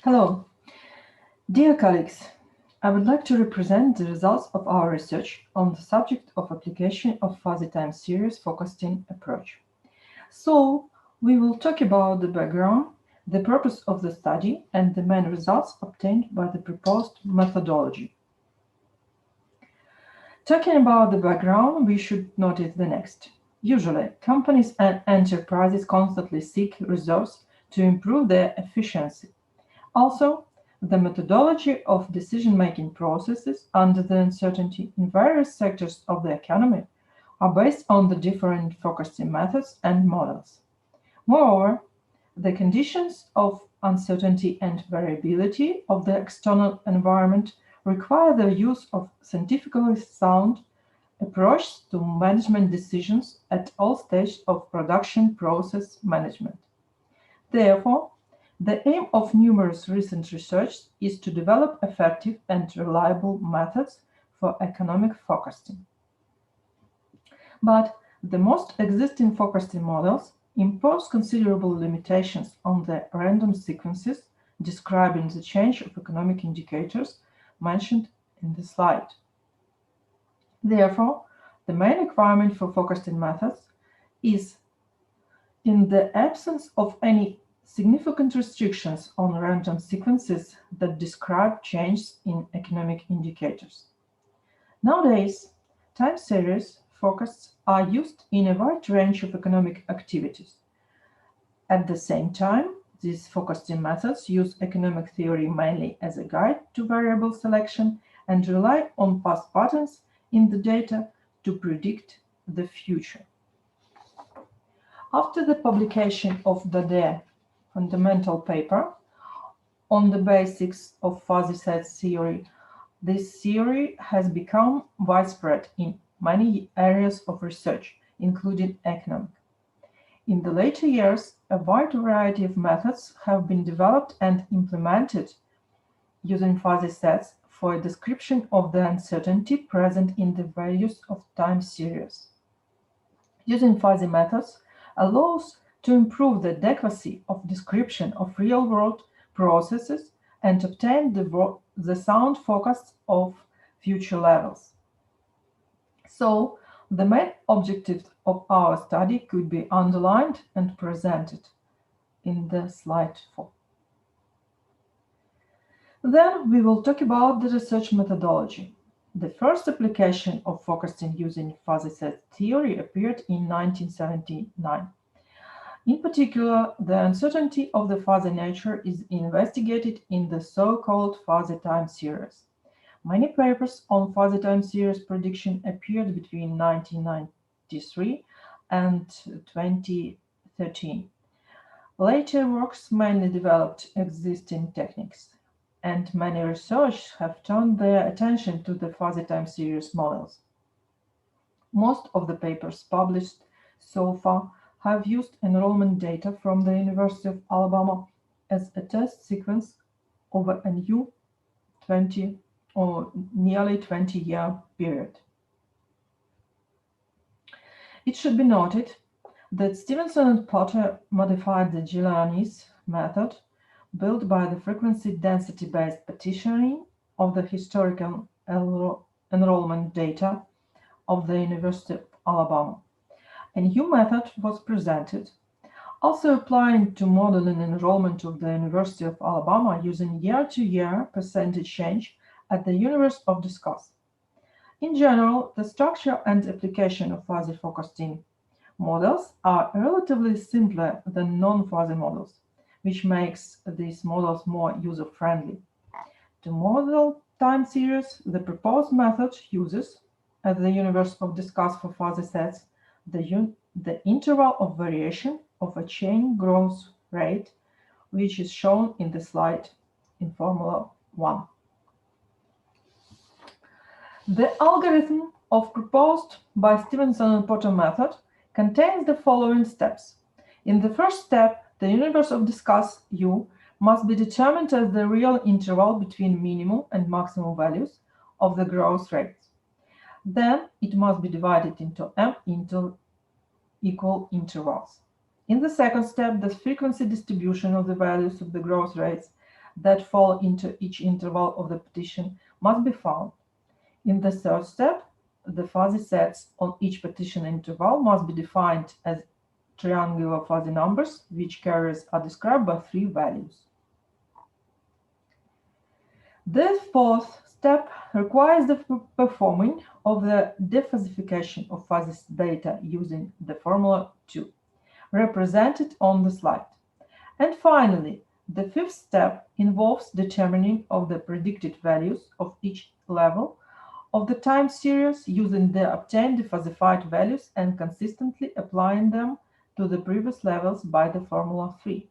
Hello, dear colleagues. I would like to represent the results of our research on the subject of application of fuzzy time series focusing approach. So, we will talk about the background, the purpose of the study, and the main results obtained by the proposed methodology. Talking about the background, we should notice the next. Usually, companies and enterprises constantly seek resources to improve their efficiency. Also, the methodology of decision-making processes under the uncertainty in various sectors of the economy are based on the different focusing methods and models. Moreover, the conditions of uncertainty and variability of the external environment require the use of scientifically sound approaches to management decisions at all stages of production process management. Therefore, the aim of numerous recent research is to develop effective and reliable methods for economic forecasting. But the most existing forecasting models impose considerable limitations on the random sequences describing the change of economic indicators mentioned in the slide. Therefore, the main requirement for forecasting methods is, in the absence of any significant restrictions on random sequences that describe changes in economic indicators. Nowadays, time series forecasts are used in a wide range of economic activities. At the same time, these forecasting methods use economic theory mainly as a guide to variable selection and rely on past patterns in the data to predict the future. After the publication of the fundamental paper on the basics of fuzzy set theory, this theory has become widespread in many areas of research, including economic. In the later years, a wide variety of methods have been developed and implemented using fuzzy sets for a description of the uncertainty present in the values of time series. Using fuzzy methods allows to improve the adequacy of description of real-world processes and obtain the sound forecast of future levels. So, the main objectives of our study could be underlined and presented in the slide 4. Then we will talk about the research methodology. The first application of forecasting using fuzzy set theory appeared in 1979. In particular, the uncertainty of the fuzzy nature is investigated in the so-called fuzzy time series. Many papers on fuzzy time series prediction appeared between 1993 and 2013. Later works mainly developed existing techniques, and many researchers have turned their attention to the fuzzy time series models. Most of the papers published so far have used enrollment data from the University of Alabama as a test sequence over a new nearly 20-year period. It should be noted that Stevenson and Potter modified the Giuliani's method built by the frequency density-based partitioning of the historical enrollment data of the University of Alabama. A new method was presented, also applying to modeling enrollment of the University of Alabama using year-to-year percentage change at the University of Discourse. In general, the structure and application of fuzzy forecasting models are relatively simpler than non-fuzzy models, which makes these models more user-friendly. To model time series, the proposed method uses, at the University of Discourse for fuzzy sets, the interval of variation of a chain growth rate, which is shown in the slide in Formula 1. The algorithm proposed by Stevenson and Porter method contains the following steps. In the first step, the universe of discuss U must be determined as the real interval between minimum and maximum values of the growth rates. Then it must be divided into m equal intervals. In the second step, the frequency distribution of the values of the growth rates that fall into each interval of the partition must be found. In the third step, the fuzzy sets on each partition interval must be defined as triangular fuzzy numbers, which carriers are described by 3 values. The fourth step requires the performing of the defuzzification of fuzzy data using the formula 2, represented on the slide. And finally, the fifth step involves determining of the predicted values of each level of the time series using the obtained defuzzified values and consistently applying them to the previous levels by the formula 3.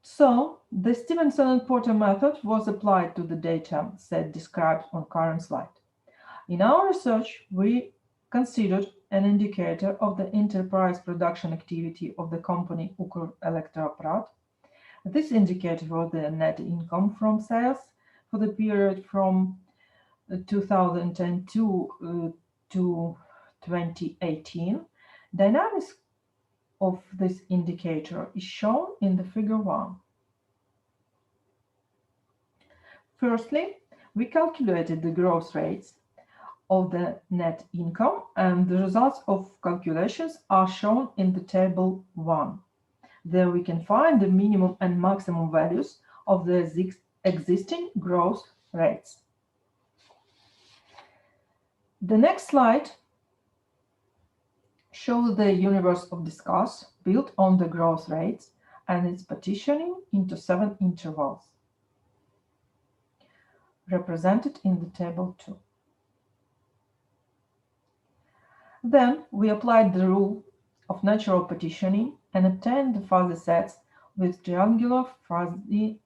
So, the Stevenson and Porter method was applied to the data set described on current slide. In our research, we considered an indicator of the enterprise production activity of the company Ukr-Elektroapparat. This indicator was the net income from sales for the period from 2002 to 2018. Dynamics of this indicator is shown in the figure 1. Firstly, we calculated the growth rates of the net income, and the results of calculations are shown in the table 1. There we can find the minimum and maximum values of the existing growth rates. The next slide shows the universe of discourse built on the growth rates and its partitioning into 7 intervals, represented in the table 2. Then we applied the rule of natural partitioning and obtained the fuzzy sets with triangular fuzzy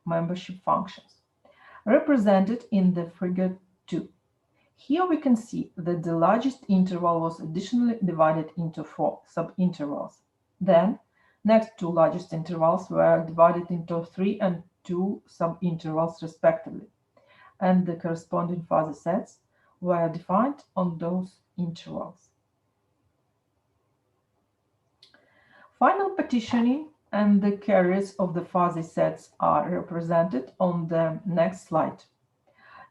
membership functions, represented in the figure 2. Here we can see that the largest interval was additionally divided into 4 subintervals. Then, next 2 largest intervals were divided into 3 and 2 subintervals respectively, and the corresponding fuzzy sets were defined on those intervals. Final partitioning and the carriers of the fuzzy sets are represented on the next slide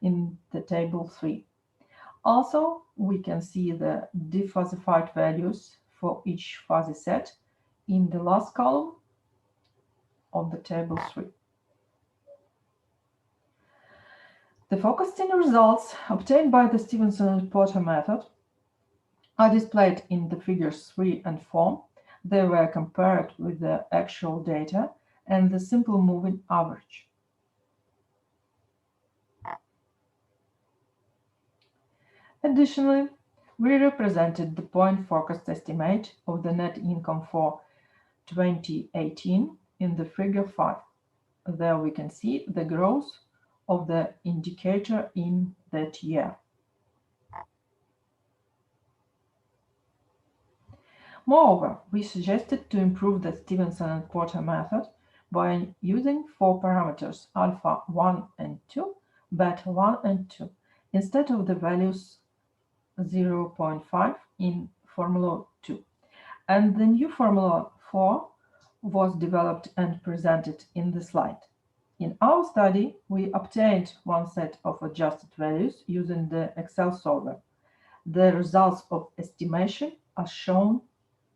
in the table 3. Also, we can see the defuzzified values for each fuzzy set in the last column of the table 3. The focusing results obtained by the Stevenson and Porter method are displayed in the figures 3 and 4. They were compared with the actual data and the simple moving average. Additionally, we represented the point forecast estimate of the net income for 2018 in the figure 5. There we can see the growth of the indicator in that year. Moreover, we suggested to improve the Stevenson and Porter method by using 4 parameters alpha 1 and 2, beta 1 and 2, instead of the values 0.5 in formula 2. And the new formula 4 was developed and presented in the slide. In our study, we obtained one set of adjusted values using the Excel solver. The results of estimation are shown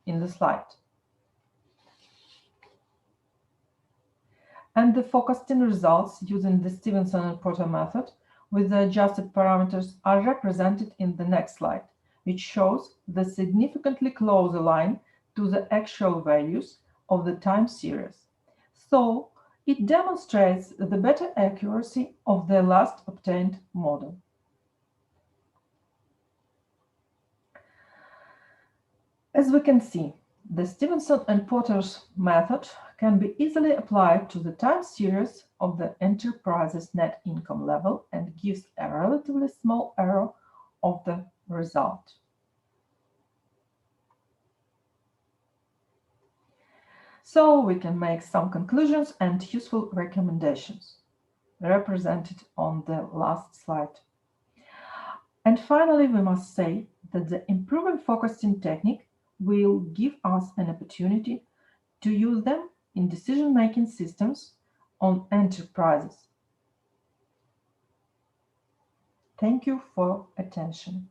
in the slide. And the forecasting results using the Stevenson and Porter method with the adjusted parameters are represented in the next slide, which shows the significantly closer line to the actual values of the time series. So, it demonstrates the better accuracy of the last obtained model. As we can see, the Stevenson and Porter's method can be easily applied to the time series of the enterprise's net income level and gives a relatively small error of the result. So we can make some conclusions and useful recommendations, represented on the last slide. And finally, we must say that the improving focusing technique will give us an opportunity to use them in decision-making systems on enterprises. Thank you for attention.